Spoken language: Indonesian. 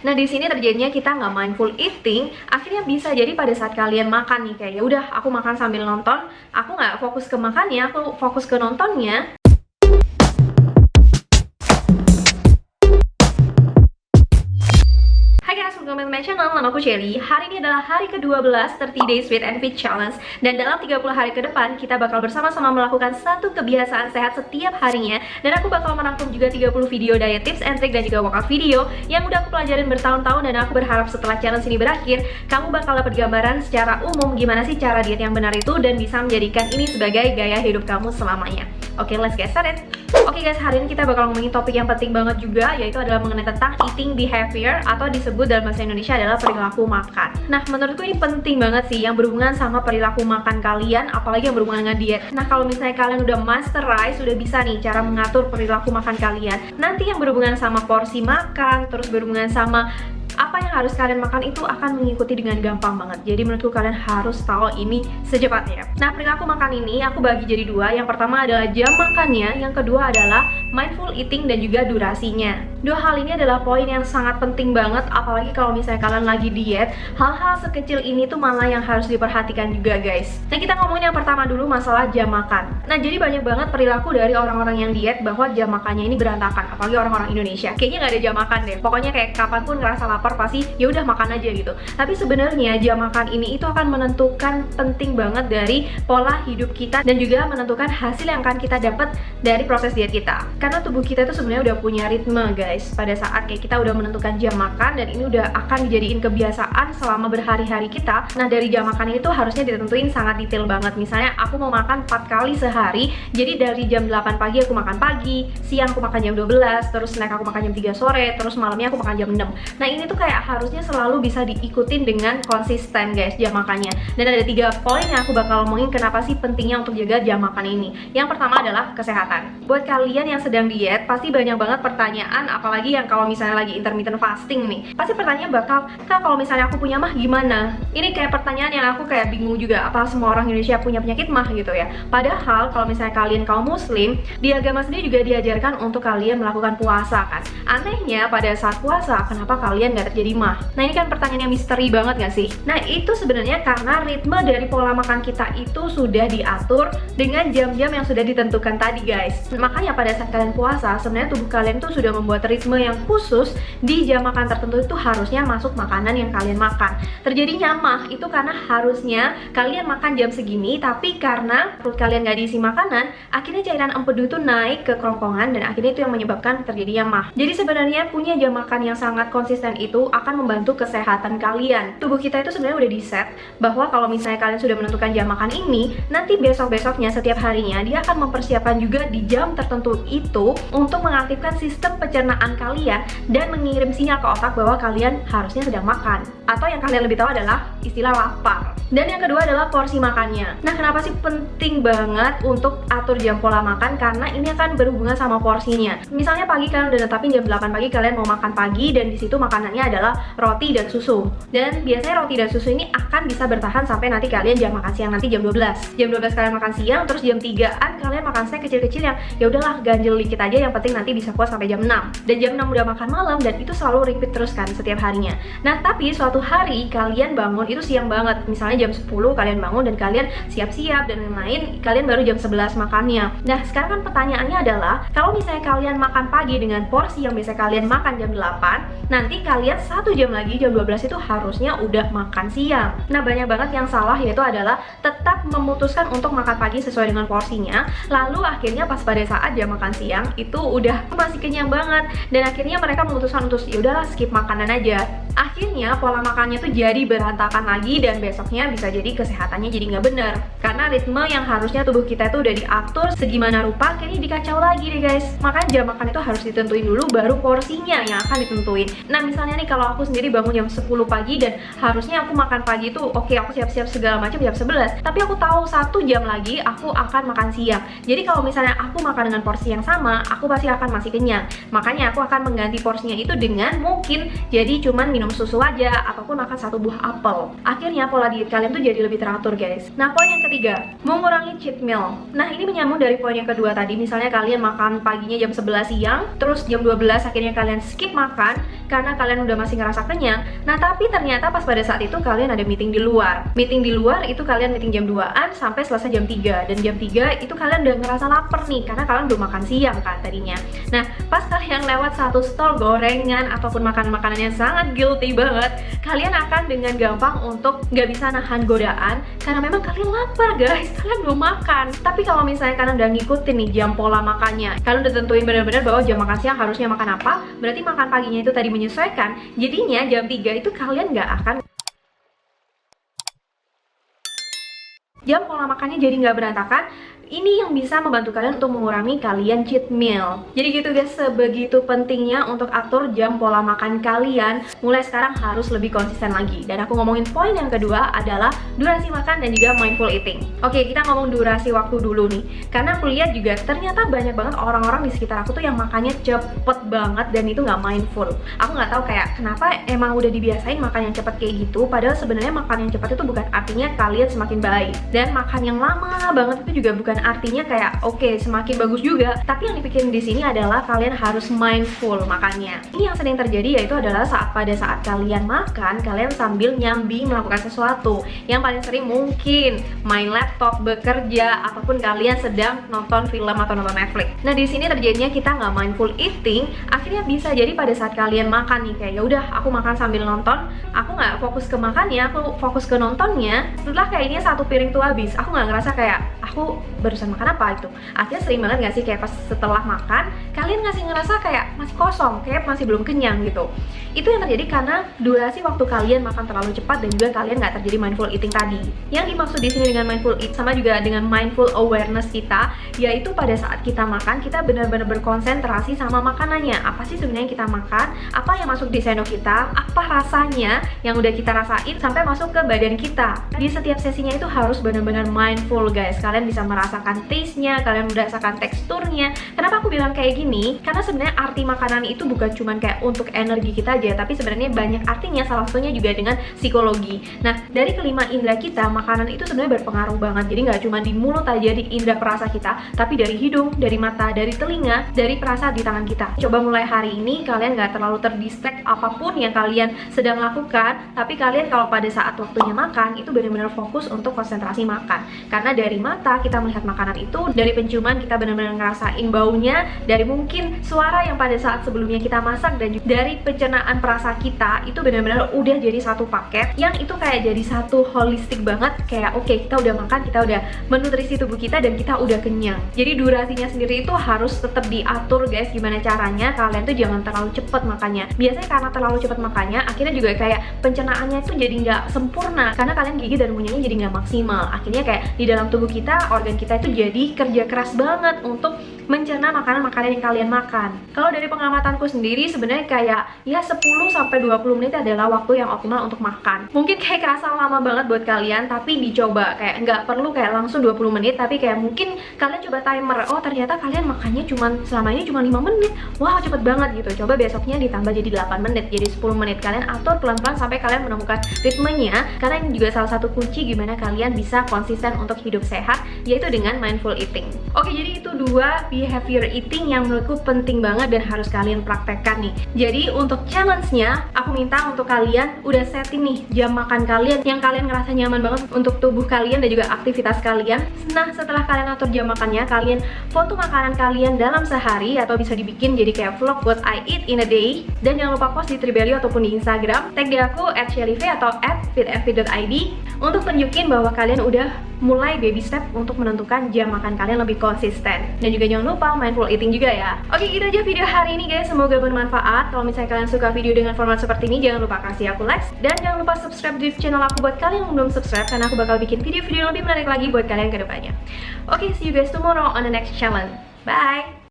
Nah di sini terjadinya kita nggak mindful eating, akhirnya bisa jadi pada saat kalian makan nih kayak ya udah aku makan sambil nonton, aku nggak fokus ke makannya, aku fokus ke nontonnya. Hai guys, welcome back to my channel, nama aku Shelly. Hari ini adalah hari ke-12 30 Days Sweet and Fit Challenge. Dan dalam 30 hari ke depan, kita bakal bersama-sama melakukan satu kebiasaan sehat setiap harinya. Dan aku bakal merangkum juga 30 video diet tips and trick dan juga workout video yang udah aku pelajarin bertahun-tahun. Dan aku berharap setelah challenge ini berakhir, kamu bakal dapat gambaran secara umum gimana sih cara diet yang benar itu dan bisa menjadikan ini sebagai gaya hidup kamu selamanya. Oke, let's get started. Oke guys, hari ini kita bakal ngomongin topik yang penting banget juga, yaitu adalah mengenai tentang eating behavior atau disebut dalam bahasa Indonesia adalah perilaku makan. Nah, menurutku ini penting banget sih yang berhubungan sama perilaku makan kalian, apalagi yang berhubungan dengan diet. Nah, kalau misalnya kalian udah masterize, udah bisa nih cara mengatur perilaku makan kalian, nanti yang berhubungan sama porsi makan, terus berhubungan sama apa yang harus kalian makan itu akan mengikuti dengan gampang banget. Jadi menurutku kalian harus tahu ini secepatnya. Nah, perilaku makan ini aku bagi jadi dua. Yang pertama adalah jam makannya, yang kedua adalah mindful eating dan juga durasinya. Dua hal ini adalah poin yang sangat penting banget, apalagi kalau misalnya kalian lagi diet. Hal-hal sekecil ini tuh malah yang harus diperhatikan juga guys. Nah, kita ngomongin yang pertama dulu masalah jam makan. Nah, jadi banyak banget perilaku dari orang-orang yang diet bahwa jam makannya ini berantakan, apalagi orang-orang Indonesia. Kayaknya nggak ada jam makan deh. Pokoknya kayak kapanpun ngerasa lapar pasti ya udah makan aja gitu. Tapi sebenarnya jam makan ini itu akan menentukan penting banget dari pola hidup kita dan juga menentukan hasil yang akan kita dapat dari proses diet kita. Karena tubuh kita itu sebenarnya udah punya ritme guys. Pada saat kayak kita udah menentukan jam makan dan ini udah akan dijadiin kebiasaan selama berhari-hari kita. Nah, dari jam makan ini tuh harusnya ditentuin sangat detail banget. Misalnya aku mau makan 4 kali sehari. Jadi dari jam 8 pagi aku makan pagi, siang aku makan jam 12, terus snack aku makan jam 3 sore, terus malamnya aku makan jam 6. Nah, ini tuh kayak harusnya selalu bisa diikutin dengan konsisten guys jam makannya. Dan ada 3 poin yang aku bakal ngomongin kenapa sih pentingnya untuk jaga jam makan ini. Yang pertama adalah kesehatan. Buat kalian yang sedang diet, pasti banyak banget pertanyaan, apalagi yang kalau misalnya lagi intermittent fasting nih. Pasti pertanyaan bakal, Kak, kalau misalnya aku punya mah gimana? Ini kayak pertanyaan yang aku kayak bingung juga, apa semua orang Indonesia punya penyakit mah gitu ya. Padahal kalau misalnya kalian kaum muslim, di agama sendiri juga diajarkan untuk kalian melakukan puasa kan. Anehnya pada saat puasa, kenapa kalian nggak terjadi mah? Nah, ini kan pertanyaan yang misteri banget gak sih? Nah, itu sebenarnya karena ritme dari pola makan kita itu sudah diatur dengan jam-jam yang sudah ditentukan tadi guys. Makanya pada saat kalian puasa, sebenarnya tubuh kalian tuh sudah membuat ritme yang khusus di jam makan tertentu itu harusnya masuk makanan yang kalian makan. Terjadinya mah itu karena harusnya kalian makan jam segini, tapi karena perut kalian gak diisi makanan, akhirnya cairan empedu itu naik ke kerongkongan dan akhirnya itu yang menyebabkan terjadinya mah. Jadi sebenarnya punya jam makan yang sangat konsisten itu akan membantu kesehatan kalian. Tubuh kita itu sebenarnya udah di-set bahwa kalau misalnya kalian sudah menentukan jam makan ini, nanti besok-besoknya setiap harinya dia akan mempersiapkan juga di jam tertentu itu untuk mengaktifkan sistem pencernaan kalian dan mengirim sinyal ke otak bahwa kalian harusnya sedang makan. Atau yang kalian lebih tahu adalah istilah lapar. Dan yang kedua adalah porsi makannya. Nah, kenapa sih penting banget untuk atur jam pola makan? Karena ini akan berhubungan sama porsinya. Misalnya pagi kalian udah netapin jam 8 pagi kalian mau makan pagi dan di situ makanannya adalah roti dan susu. Dan biasanya roti dan susu ini akan bisa bertahan sampai nanti kalian jam makan siang nanti jam 12. Jam 12 kalian makan siang, terus jam 3-an kalian makan snack kecil-kecil yang ya udahlah ganjel dikit aja, yang penting nanti bisa puas sampai jam 6. Dan jam 6 udah makan malam dan itu selalu repeat terus kan setiap harinya. Nah, tapi suatu hari kalian bangun itu siang banget. Misalnya jam 10 kalian bangun dan kalian siap-siap dan lain-lain, kalian baru jam 11 makannya. Nah, sekarang kan pertanyaannya adalah, kalau misalnya kalian makan pagi dengan porsi yang biasa kalian makan jam 8, nanti kalian 1 jam lagi jam 12 itu harusnya udah makan siang. Nah, banyak banget yang salah, yaitu adalah tetap memutuskan untuk makan pagi sesuai dengan porsinya, lalu akhirnya pas pada saat jam makan siang itu udah masih kenyang banget dan akhirnya mereka memutuskan untuk ya udahlah skip makanan aja. Akhirnya pola makannya tuh jadi berantakan lagi dan besoknya bisa jadi kesehatannya jadi nggak bener karena ritme yang harusnya tubuh kita tuh udah diatur segimana rupa kayaknya dikacau lagi deh guys. Makanya jam makan itu harus ditentuin dulu, baru porsinya yang akan ditentuin. Nah, misalnya nih kalau aku sendiri bangun jam 10 pagi dan harusnya aku makan pagi itu oke, aku siap-siap segala macam jam 11, tapi aku tahu 1 jam lagi aku akan makan siang. Jadi kalau misalnya aku makan dengan porsi yang sama, aku pasti akan masih kenyang. Makanya Makanya aku akan mengganti porsinya itu dengan mungkin jadi cuman minum susu aja ataupun makan 1 buah apel. Akhirnya pola diet kalian tuh jadi lebih teratur guys. Nah, poin yang ketiga, mengurangi cheat meal. Nah, ini menyambung dari poin yang kedua tadi. Misalnya kalian makan paginya jam 11 siang, terus jam 12 akhirnya kalian skip makan karena kalian udah masih ngerasa kenyang. Nah, tapi ternyata pas pada saat itu kalian ada meeting di luar. Meeting di luar itu kalian meeting jam 2-an sampai selesai jam 3. Dan jam 3 itu kalian udah ngerasa lapar nih karena kalian belum makan siang kan tadinya. Nah, pas kalian lewat satu stol gorengan ataupun makanan-makanan yang sangat guilty banget, kalian akan dengan gampang untuk nggak bisa nahan godaan karena memang kalian lapar guys, kalian belum makan. Tapi kalau misalnya kalian udah ngikutin nih jam pola makannya, kalian udah tentuin benar-benar bahwa jam makan siang harusnya makan apa, berarti makan paginya itu tadi menyesuaikan, jadinya jam 3 itu kalian nggak akan, jam pola makannya jadi nggak berantakan. Ini yang bisa membantu kalian untuk mengurangi kalian cheat meal. Jadi gitu guys, sebegitu pentingnya untuk atur jam pola makan kalian. Mulai sekarang harus lebih konsisten lagi. Dan aku ngomongin poin yang kedua adalah durasi makan dan juga mindful eating. Oke, kita ngomong durasi waktu dulu nih. Karena aku lihat juga ternyata banyak banget orang-orang di sekitar aku tuh yang makannya cepet banget dan itu nggak mindful. Aku nggak tahu kayak kenapa emang udah dibiasain makan yang cepet kayak gitu. Padahal sebenarnya makan yang cepet itu bukan artinya kalian semakin baik. Dan makan yang lama banget itu juga bukan artinya kayak oke, semakin bagus juga. Tapi yang dipikirin di sini adalah kalian harus mindful makannya. Ini yang sering terjadi yaitu adalah pada saat kalian makan, kalian sambil nyambi melakukan sesuatu. Yang paling sering mungkin main laptop, bekerja, ataupun kalian sedang nonton film atau nonton Netflix. Nah, di sini terjadinya kita nggak mindful eating. Akhirnya bisa jadi pada saat kalian makan nih kayak ya udah aku makan sambil nonton, aku nggak fokus ke makannya, aku fokus ke nontonnya. Setelah kayaknya 1 piring tuh habis, aku nggak ngerasa kayak aku barusan makan apa itu. Akhirnya sering banget gak sih kayak pas setelah makan kalian ngasih ngerasa kayak masih kosong, kayak masih belum kenyang gitu. Itu yang terjadi karena durasi waktu kalian makan terlalu cepat dan juga kalian nggak terjadi mindful eating tadi. Yang dimaksud di sini dengan mindful eat sama juga dengan mindful awareness kita, yaitu pada saat kita makan kita benar-benar berkonsentrasi sama makanannya. Apa sih sebenarnya yang kita makan? Apa yang masuk di sendok kita? Apa rasanya yang udah kita rasain sampai masuk ke badan kita? Di setiap sesinya itu harus benar-benar mindful guys. Kalian bisa merasakan taste-nya, kalian merasakan teksturnya. Kenapa aku bilang kayak gini? Karena sebenarnya arti makanan itu bukan cuma kayak untuk energi kita aja, tapi sebenarnya banyak artinya, salah satunya juga dengan psikologi. Nah, dari kelima indera kita, makanan itu sebenarnya berpengaruh banget. Jadi nggak cuma di mulut aja, di indera perasa kita, tapi dari hidung, dari mata, dari telinga, dari perasa di tangan kita. Coba mulai hari ini kalian nggak terlalu terdistract apapun yang kalian sedang lakukan, tapi kalian kalau pada saat waktunya makan itu benar-benar fokus untuk konsentrasi makan. Karena dari mata kita melihat makanan itu, dari penciuman kita benar-benar ngerasain baunya, dari mungkin suara yang pada saat sebelumnya kita masak, dan juga dari pencernaan perasa kita itu benar-benar udah jadi satu paket yang itu kayak jadi satu holistik banget. Kayak oke, kita udah makan, kita udah menutrisi tubuh kita dan kita udah kenyang. Jadi durasinya sendiri itu harus tetap diatur guys. Gimana caranya? Kalian tuh jangan terlalu cepet makannya. Biasanya karena terlalu cepet makannya akhirnya juga kayak pencernaannya itu jadi nggak sempurna karena kalian gigi dan ngunyahnya jadi nggak maksimal. Akhirnya kayak di dalam tubuh kita, organ kita itu jadi kerja keras banget untuk mencerna makanan-makanan yang kalian makan. Kalau dari pengamatanku sendiri sebenarnya kayak ya 10-20 menit adalah waktu yang optimal untuk makan. Mungkin kayak kerasa lama banget buat kalian, tapi dicoba kayak nggak perlu kayak langsung 20 menit, tapi kayak mungkin kalian coba timer. Oh, ternyata kalian makannya selama ini cuma 5 menit. Wow, cepet banget gitu. Coba besoknya ditambah jadi 8 menit, jadi 10 menit. Kalian atur pelan-pelan sampai kalian menemukan ritmenya. Karena ini juga salah satu kunci gimana kalian bisa konsisten untuk hidup sehat, yaitu dengan mindful eating. Oke, jadi itu 2 behavior eating yang menurutku penting banget dan harus kalian praktekkan nih. Jadi untuk challenge-nya, aku minta untuk kalian udah setting nih jam makan kalian yang kalian ngerasa nyaman banget untuk tubuh kalian dan juga aktivitas kalian. Nah, setelah kalian atur jam makannya, kalian foto makanan kalian dalam sehari atau bisa dibikin jadi kayak vlog what I eat in a day. Dan jangan lupa post di Tribelio ataupun di Instagram. Tag di aku @shellyv atau @fitandfit.id untuk tunjukin bahwa kalian udah mulai baby step untuk menentukan jam makan kalian lebih konsisten. Dan juga jangan lupa mindful eating juga ya. Oke, gitu aja video hari ini guys, semoga bermanfaat. Kalau misalnya kalian suka video dengan format seperti ini, jangan lupa kasih aku like. Dan jangan lupa subscribe di channel aku buat kalian yang belum subscribe, karena aku bakal bikin video-video lebih menarik lagi buat kalian ke depannya. Oke, see you guys tomorrow on the next challenge. Bye!